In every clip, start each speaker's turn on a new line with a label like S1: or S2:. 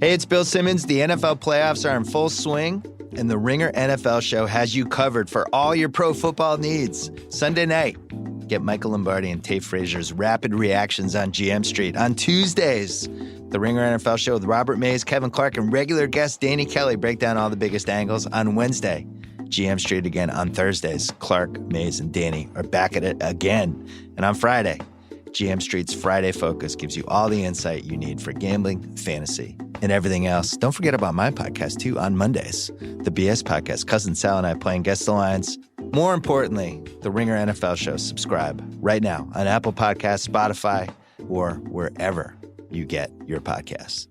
S1: Hey, it's Bill Simmons. The NFL playoffs are in full swing, and the Ringer NFL show has you covered for all your pro football needs. Sunday night, get Michael Lombardi and Tate Frazier's rapid reactions on GM Street. On Tuesdays, the Ringer NFL show with Robert Mays, Kevin Clark, and regular guest Danny Kelly break down all the biggest angles. On Wednesday, GM Street again. On Thursdays, Clark, Mays, and Danny are back at it again. And on Friday, GM Street's Friday Focus gives you all the insight you need for gambling, fantasy, and everything else. Don't forget about my podcast, too, on Mondays. The BS Podcast, Cousin Sal and I playing Guess the Lines. More importantly, the Ringer NFL show. Subscribe right now on Apple Podcasts, Spotify, or wherever you get your podcasts.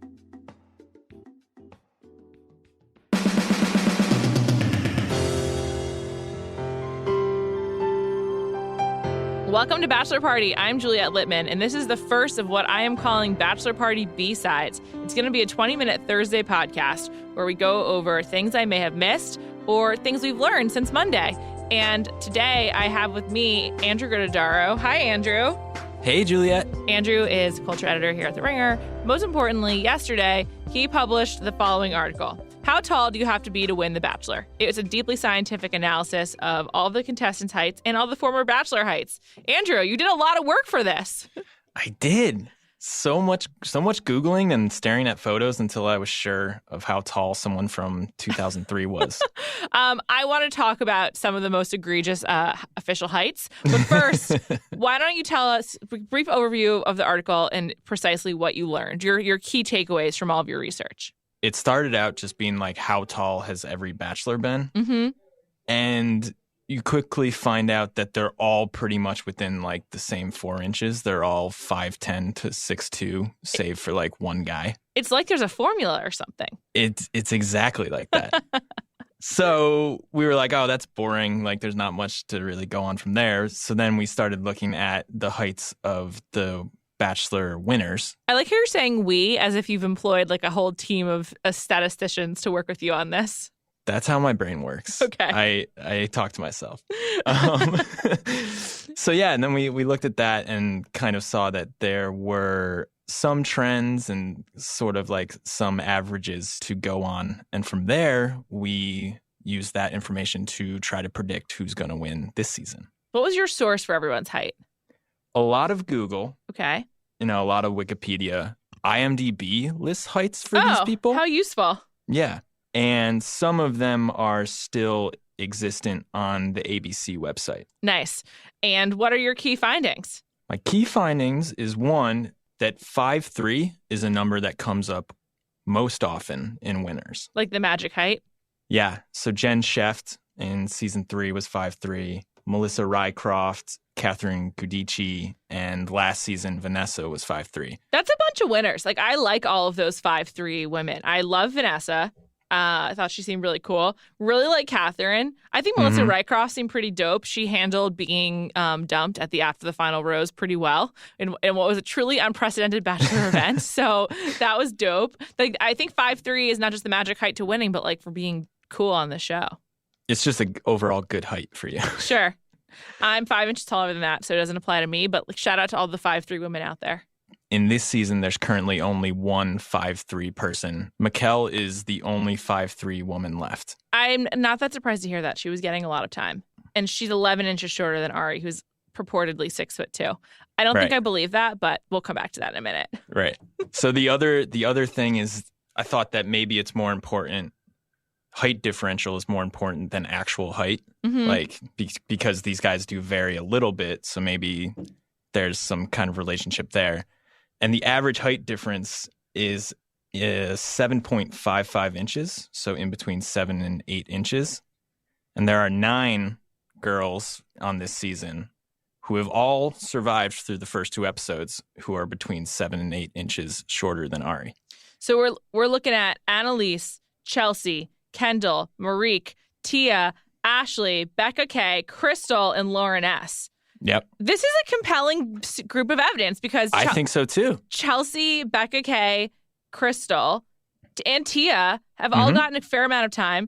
S2: Welcome to Bachelor Party. I'm Juliet Litman, and this is the first of what I am calling Bachelor Party B-Sides. It's going to be a 20-minute Thursday podcast where we go over things I may have missed or things we've learned since Monday. And today I have with me Andrew Gruttadaro. Hi, Andrew.
S3: Hey, Juliet.
S2: Andrew is culture editor here at The Ringer. Most importantly, yesterday, he published the following article. How tall do you have to be to win The Bachelor? It was a deeply scientific analysis of all the contestants' heights and all the former Bachelor heights. Andrew, you did a lot of work for this.
S3: I did. So much Googling and staring at photos until I was sure of how tall someone from 2003 was.
S2: I want to talk about some of the most egregious official heights. But first, why don't you tell us a brief overview of the article and precisely what you learned, your key takeaways from all of your research?
S3: It started out just being like, how tall has every Bachelor been?
S2: Mm-hmm.
S3: And you quickly find out that they're all pretty much within like the same 4 inches. They're all 5'10" to 6'2", save for like one guy.
S2: It's like there's a formula or something.
S3: It's exactly like that. So we were like, oh, that's boring. Like there's not much to really go on from there. So then we started looking at the heights of the Bachelor winners.
S2: I like how you're saying we, as if you've employed like a whole team of statisticians to work with you on this.
S3: That's how my brain works.
S2: Okay.
S3: I talk to myself. So yeah, and then we looked at that and kind of saw that there were some trends and sort of like some averages to go on. And from there, we used that information to try to predict who's going to win this season.
S2: What was your source for everyone's height?
S3: A lot of Google.
S2: Okay.
S3: A lot of Wikipedia. IMDb lists heights for these people.
S2: How useful.
S3: Yeah. And some of them are still existent on the ABC website.
S2: Nice. And what are your key findings?
S3: My key findings is one, that 5'3" is a number that comes up most often in winners.
S2: Like the magic height?
S3: Yeah. So Jen Sheft in season 3 was 5'3". Melissa Rycroft, Catherine Giudice, and last season, Vanessa was 5'3".
S2: That's a bunch of winners. Like, I like all of those 5'3" women. I love Vanessa. I thought she seemed really cool. Really like Catherine. I think Melissa Rycroft seemed pretty dope. She handled being dumped at the after the final rose pretty well in what was a truly unprecedented Bachelor event. So that was dope. Like, I think 5'3" is not just the magic height to winning, but like for being cool on the show.
S3: It's just an overall good height for you.
S2: Sure. I'm 5 inches taller than that, so it doesn't apply to me. But like, shout out to all the 5'3" women out there.
S3: In this season, there's currently only one 5'3" person. Mikkel is the only 5'3" woman left.
S2: I'm not that surprised to hear that. She was getting a lot of time. And she's 11 inches shorter than Arie, who's purportedly 6'2". I don't think I believe that, but we'll come back to that in a minute.
S3: Right. So the other thing is, I thought that maybe it's more important. Height differential is more important than actual height, like because these guys do vary a little bit. So maybe there's some kind of relationship there. And the average height difference is 7.55 inches. So in between 7 and 8 inches. And there are 9 girls on this season who have all survived through the first 2 episodes who are between 7 and 8 inches shorter than Arie.
S2: So we're looking at Annalise, Chelsea, Kendall, Marique, Tia, Ashley, Becca K, Crystal, and Lauren S.
S3: Yep.
S2: This is a compelling group of evidence because
S3: I think so too.
S2: Chelsea, Becca K, Crystal, and Tia have all gotten a fair amount of time.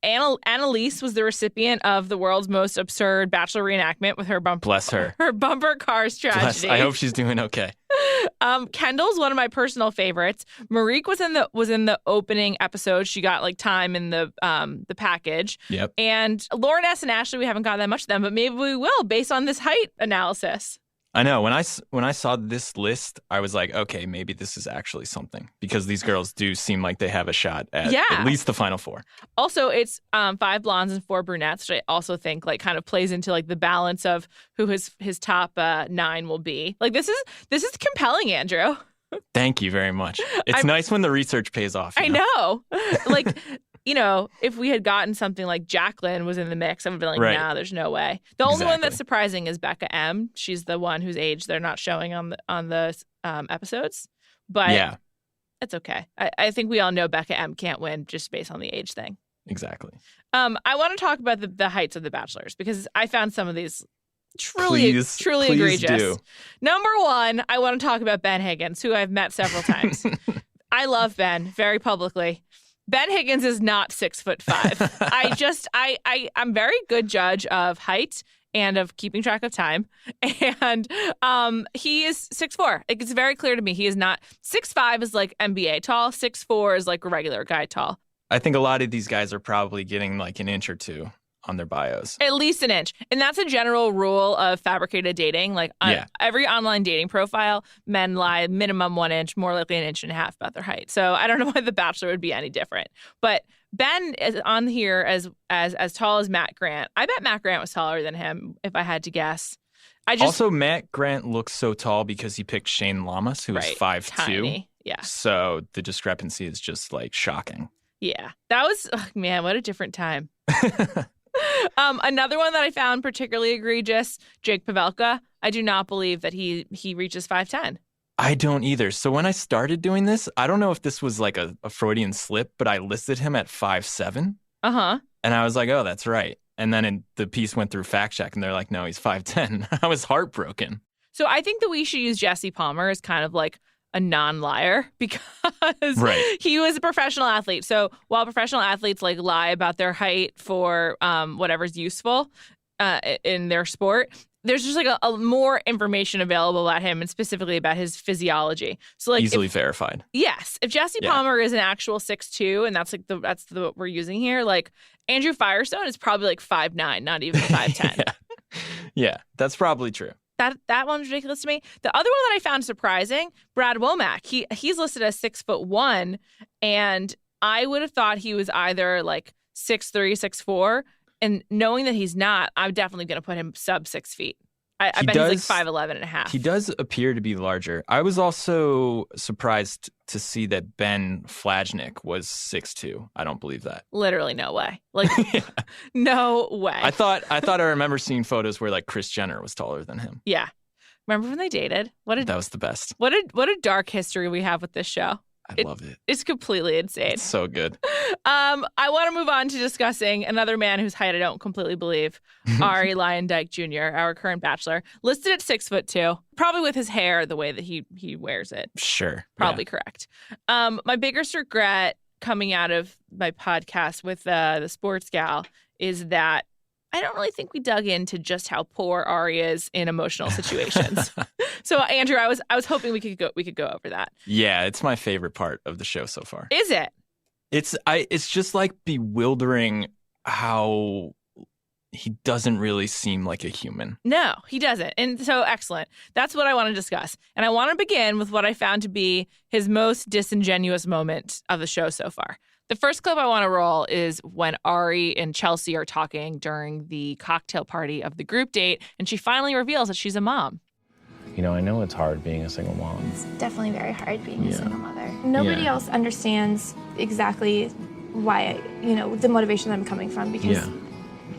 S2: Annalise was the recipient of the world's most absurd Bachelor reenactment with her
S3: Bless her.
S2: Her bumper cars tragedy.
S3: I hope she's doing okay.
S2: Kendall's one of my personal favorites. Marique was in the opening episode. She got like time in the package.
S3: Yep.
S2: And Lauren S. and Ashley, we haven't got that much of them, but maybe we will based on this height analysis.
S3: I know. When I saw this list, I was like, okay, maybe this is actually something because these girls do seem like they have a shot at least the final 4.
S2: Also, it's 5 blondes and 4 brunettes, which I also think like kind of plays into like the balance of who his top 9 will be. Like this is compelling, Andrew.
S3: Thank you very much. It's nice when the research pays off.
S2: I know. Like, if we had gotten something like Jacqueline was in the mix, I would be like,
S3: right.
S2: Nah, there's no way. The only one that's surprising is Becca M. She's the one whose age they're not showing on the episodes. But
S3: yeah,
S2: it's okay. I think we all know Becca M can't win just based on the age thing.
S3: Exactly.
S2: I want to talk about the heights of the Bachelors because I found some of these truly egregious.
S3: Do.
S2: Number 1, I want to talk about Ben Higgins, who I've met several times. I love Ben very publicly. Ben Higgins is not 6'5". I'm very good judge of height and of keeping track of time. And he is 6'4". It's very clear to me he is not 6'5" is like NBA tall. 6'4" is like a regular guy tall.
S3: I think a lot of these guys are probably getting like an inch or two on their bios.
S2: At least an inch. And that's a general rule of fabricated dating. Like every online dating profile, men lie minimum 1 inch, more likely an inch and a half about their height. So I don't know why The Bachelor would be any different. But Ben is on here as tall as Matt Grant. I bet Matt Grant was taller than him if I had to guess.
S3: Also, Matt Grant looks so tall because he picked Shane Lamas, who is 5'2".
S2: Tiny. Yeah.
S3: So the discrepancy is just like shocking.
S2: Yeah. That was, man, what a different time. Another one that I found particularly egregious, Jake Pavelka. I do not believe that he reaches 5'10".
S3: I don't either. So when I started doing this, I don't know if this was like a Freudian slip, but I listed him at 5'7".
S2: Uh-huh.
S3: And I was like, oh, that's right. And then the piece went through fact check and they're like, no, he's 5'10". I was heartbroken.
S2: So I think that we should use Jesse Palmer as kind of like a non-liar because he was a professional athlete. So while professional athletes like lie about their height for whatever's useful in their sport, there's just like a more information available about him and specifically about his physiology. So like
S3: easily verified.
S2: Yes, if Jesse Palmer is an actual 6'2", and that's what we're using here, like Andrew Firestone is probably like 5'9", not even 5'10".
S3: Yeah, that's probably true.
S2: That one's ridiculous to me. The other one that I found surprising, Brad Womack. He's listed as 6'1", and I would have thought he was either like 6'3", 6'4", and knowing that he's not, I'm definitely going to put him sub 6 feet. I bet he's like 5'11" and a half.
S3: He does appear to be larger. I was also surprised to see that Ben Flajnik was 6'2". I don't believe that.
S2: Literally no way. Like, no way.
S3: I thought I remember seeing photos where like Kris Jenner was taller than him.
S2: Yeah. Remember when they dated?
S3: That was the best.
S2: What a dark history we have with this show.
S3: I love it.
S2: It's completely insane.
S3: It's so good.
S2: I want to move on to discussing another man whose height I don't completely believe, Arie Luyendyk Jr., our current Bachelor, listed at 6'2", probably with his hair the way that he wears it.
S3: Sure.
S2: Probably correct. My biggest regret coming out of my podcast with the sports gal is that I don't really think we dug into just how poor Arie is in emotional situations. So, Andrew, I was hoping we could go over that.
S3: Yeah, it's my favorite part of the show so far.
S2: Is it?
S3: It's just like bewildering how he doesn't really seem like a human.
S2: No, he doesn't. And so excellent. That's what I want to discuss. And I want to begin with what I found to be his most disingenuous moment of the show so far. The first clip I want to roll is when Arie and Chelsea are talking during the cocktail party of the group date, and she finally reveals that she's a mom.
S4: You know, I know it's hard being a single mom.
S5: It's definitely very hard being a single mother. Nobody else understands exactly why, the motivation I'm coming from because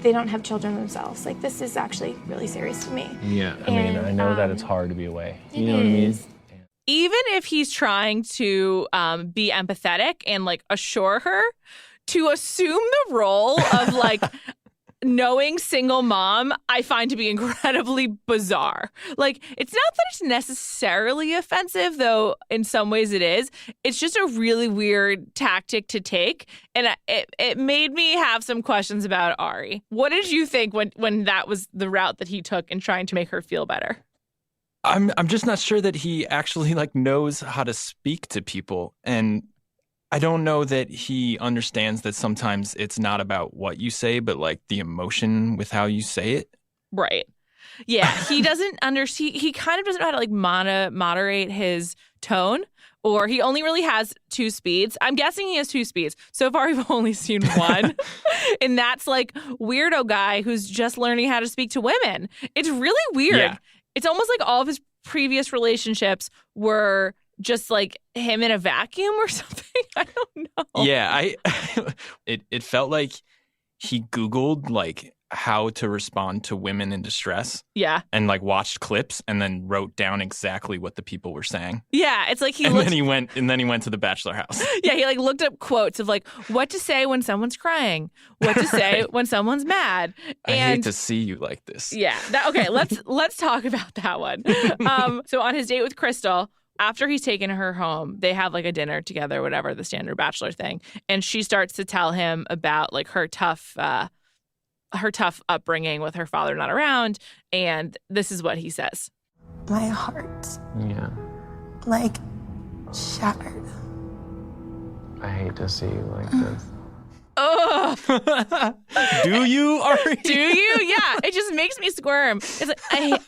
S5: they don't have children themselves. Like, this is actually really serious to me.
S4: Yeah, I know that it's hard to be away. You know
S5: what I mean?
S2: Even if he's trying to be empathetic and like assure her, to assume the role of like knowing single mom, I find to be incredibly bizarre. Like, it's not that it's necessarily offensive, though in some ways it is. It's just a really weird tactic to take. And it made me have some questions about Arie. What did you think when that was the route that he took in trying to make her feel better?
S3: I'm just not sure that he actually like knows how to speak to people. And I don't know that he understands that sometimes it's not about what you say, but like the emotion with how you say it.
S2: Right. Yeah. He doesn't understand. He kind of doesn't know how to like moderate his tone, or he only really has 2 speeds. I'm guessing he has 2 speeds. So far, we've only seen one. And that's like weirdo guy who's just learning how to speak to women. It's really weird.
S3: Yeah.
S2: It's almost like all of his previous relationships were just like him in a vacuum or something. I don't know.
S3: Yeah, it felt like he Googled like how to respond to women in distress.
S2: Yeah.
S3: And like watched clips and then wrote down exactly what the people were saying.
S2: Yeah, it's like
S3: then he went to the bachelor house.
S2: Yeah, he like looked up quotes of like what to say when someone's crying, what to say when someone's mad.
S3: I hate to see you like this.
S2: Yeah. Okay, let's talk about that one. So on his date with Crystal, after he's taken her home, they have like a dinner together, whatever, the standard bachelor thing. And she starts to tell him about like her tough upbringing with her father not around. And this is what he says.
S6: My heart.
S4: Yeah.
S6: Like shattered.
S4: I hate to see you like this.
S2: Oh,
S3: Do you, Arie?
S2: do you? Yeah, it just makes me squirm. It's like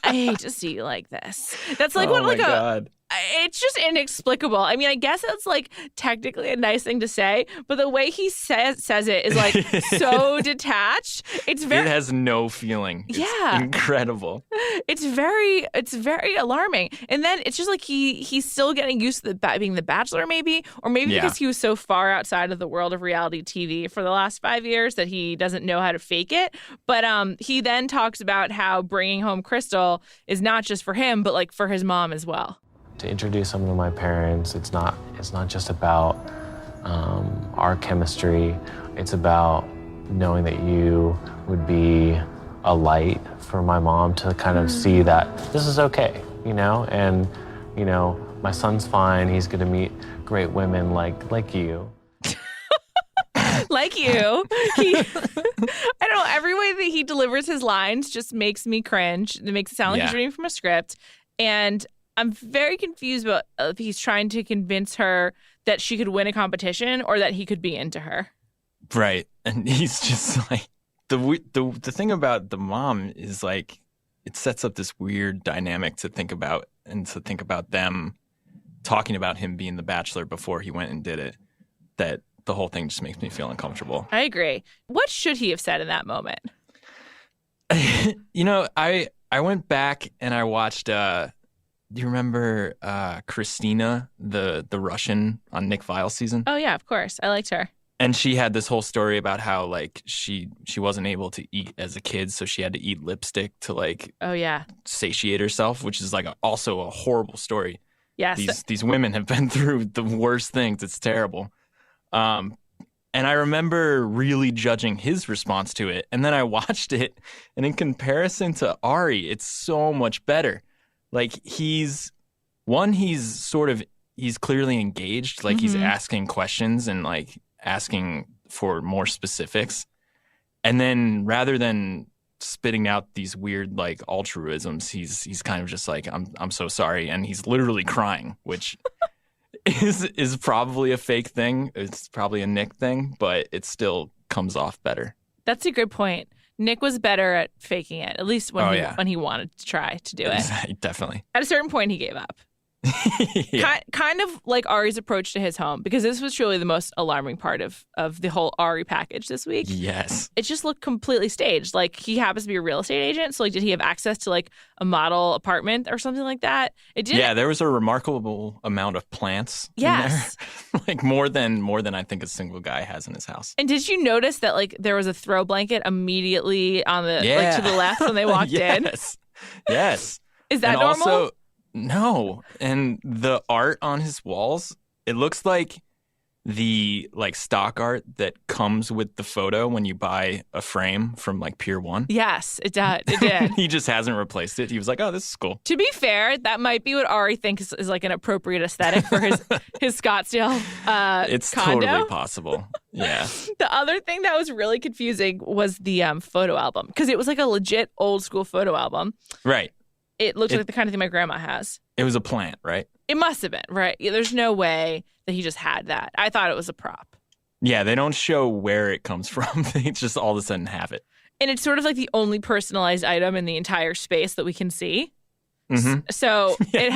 S2: I hate to see you like this. That's like
S3: Oh
S2: what
S3: my
S2: like
S3: God.
S2: it's just inexplicable. I mean, I guess that's like technically a nice thing to say, but the way he says it is like so detached. It
S3: has no feeling. It's incredible.
S2: It's very alarming. And then it's just like he's still getting used to being the bachelor, maybe, or maybe because he was so far outside of the world of reality TV for the last 5 years that he doesn't know how to fake it. But he then talks about how bringing home Crystal is not just for him, but like for his mom as well.
S4: To introduce someone to my parents, it's not just about our chemistry. It's about knowing that you would be a light for my mom to kind of see that this is okay, and my son's fine. He's going to meet great women like you.
S2: Like you. I don't know, every way that he delivers his lines just makes me cringe. It makes it sound like he's reading from a script. And I'm very confused about if he's trying to convince her that she could win a competition or that he could be into her.
S3: Right. And he's just like, the thing about the mom is like, it sets up this weird dynamic to think about, and to think about them talking about him being the bachelor before he went and did it, that the whole thing just makes me feel uncomfortable.
S2: I agree. What should he have said in that moment?
S3: I went back and I watched, do you remember Christina, the Russian on Nick Vile's season?
S2: Oh, yeah, of course. I liked her.
S3: And she had this whole story about how like she wasn't able to eat as a kid, so she had to eat lipstick to like satiate herself, which is like also a horrible story. Yes. These women have been through the worst things. It's terrible. And I remember really judging his response to it. And then I watched it, and in comparison to Arie, it's so much better. Like he's clearly engaged. Like he's asking questions and like asking for more specifics. And then rather than spitting out these weird like altruisms, he's kind of just like, I'm so sorry. And he's literally crying, which is probably a fake thing. It's probably a Nick thing, but it still comes off better.
S2: That's a good point. Nick was better at faking it, at least when he wanted to try to do it.
S3: Definitely.
S2: At a certain point, he gave up. Kind of like Arie's approach to his home, because this was truly the most alarming part of the whole Arie package this week.
S3: Yes.
S2: It just looked completely staged. Like he happens to be a real estate agent. So like, did he have access to like a model apartment or something like that? It did.
S3: Yeah, there was a remarkable amount of plants.
S2: Yes.
S3: In there. Like more than I think a single guy has in his house.
S2: And did you notice that like there was a throw blanket immediately on the like to the left when they walked in?
S3: Yes.
S2: Is that normal?
S3: Also, no. And the art on his walls, it looks like the like stock art that comes with the photo when you buy a frame from like Pier 1?
S2: Yes, it did. It did.
S3: He just hasn't replaced it. He was like, oh, this is cool.
S2: To be fair, that might be what Arie thinks is like an appropriate aesthetic for his Scottsdale
S3: It's
S2: condo.
S3: totally possible. Yeah.
S2: The other thing that was really confusing was the photo album, because it was like a legit old school photo album.
S3: Right.
S2: It looked like the kind of thing my grandma has.
S3: It was a plant, right?
S2: It must have been, right? Yeah, there's no way that he just had that. I thought it was a prop.
S3: Yeah, they don't show where it comes from. They just all of a sudden have it.
S2: And it's sort of like the only personalized item in the entire space that we can see.
S3: Mm-hmm.
S2: So
S3: Yeah,
S2: it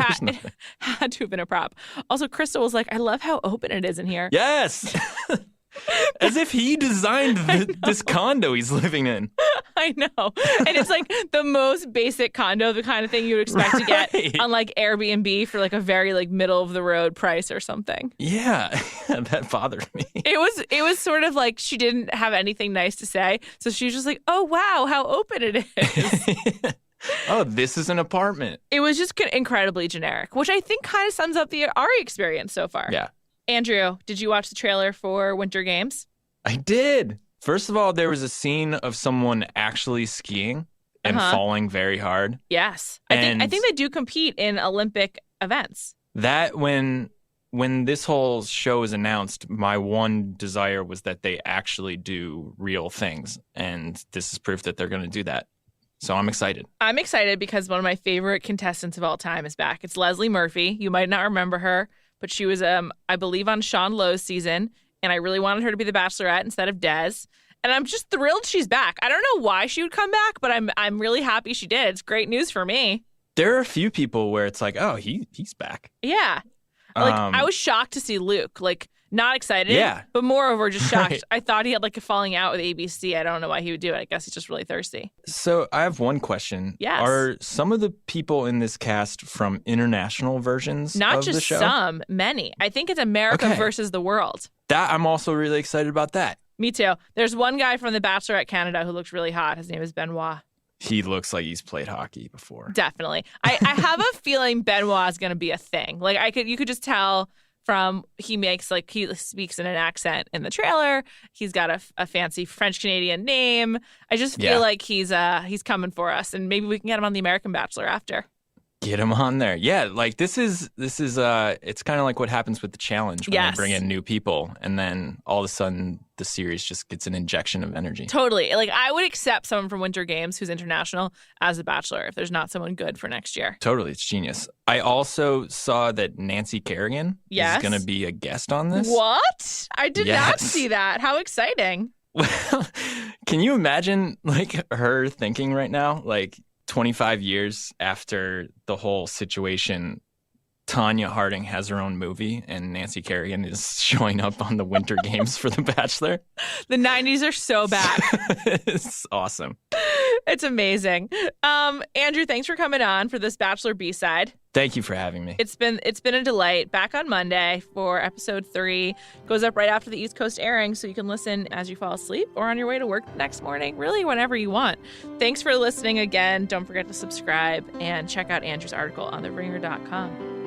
S2: had to have been a prop. Also, Crystal was like, I love how open it is in here.
S3: Yes. As if he designed this condo he's living in.
S2: I know. And it's like the most basic condo, the kind of thing you would expect to get on like Airbnb for like a very like middle of the road price or something.
S3: Yeah, that bothered me.
S2: It was sort of like she didn't have anything nice to say. So she was just like, oh, wow, how open it is.
S3: Oh, this is an apartment.
S2: It was just incredibly generic, which I think kind of sums up the Arie experience so far.
S3: Yeah.
S2: Andrew, did you watch the trailer for Winter Games?
S3: I did. First of all, there was a scene of someone actually skiing and falling very hard.
S2: Yes. I think they do compete in Olympic events.
S3: That when this whole show is announced, my one desire was that they actually do real things. And this is proof that they're going to do that. So I'm excited.
S2: I'm excited because one of my favorite contestants of all time is back. It's Leslie Murphy. You might not remember her, but she was, I believe, on Sean Lowe's season. And I really wanted her to be the Bachelorette instead of Des. And I'm just thrilled she's back. I don't know why she would come back, but I'm really happy she did. It's great news for me.
S3: There are a few people where it's like, oh, he's back.
S2: Yeah. Like, I was shocked to see Luke. Like, not excited,
S3: yeah,
S2: but moreover, just shocked.
S3: Right.
S2: I thought he had like a falling out with ABC. I don't know why he would do it. I guess he's just really thirsty.
S3: So I have one question.
S2: Yes.
S3: Are some of the people in this cast from international versions
S2: Not
S3: of
S2: just
S3: the show?
S2: some, many. I think it's America versus the world.
S3: That I'm also really excited about that.
S2: Me too. There's one guy from the Bachelorette Canada who looks really hot. His name is Benoit.
S3: He looks like he's played hockey before.
S2: Definitely. I have a feeling Benoit is going to be a thing. Like you could just tell from he speaks in an accent in the trailer. He's got a fancy French Canadian name. I just feel like he's coming for us, and maybe we can get him on the American Bachelor after.
S3: Get him on there. Yeah, like this is it's kind of like what happens with the challenge when they bring in new people, and then all of a sudden the series just gets an injection of energy.
S2: Totally. Like I would accept someone from Winter Games who's international as a Bachelor if there's not someone good for next year.
S3: Totally. It's genius. I also saw that Nancy Kerrigan is going to be a guest on this.
S2: What? I did not see that. How exciting.
S3: Well, can you imagine like her thinking right now, like 25 years after the whole situation, Tanya Harding has her own movie and Nancy Kerrigan is showing up on the Winter Games for The Bachelor?
S2: The 90s are so back.
S3: It's awesome.
S2: It's amazing. Andrew, thanks for coming on for this Bachelor B-side.
S3: Thank you for having me.
S2: It's been a delight. Back on Monday for episode 3. Goes up right after the East Coast airing, so you can listen as you fall asleep or on your way to work the next morning, really whenever you want. Thanks for listening again. Don't forget to subscribe and check out Andrew's article on theringer.com.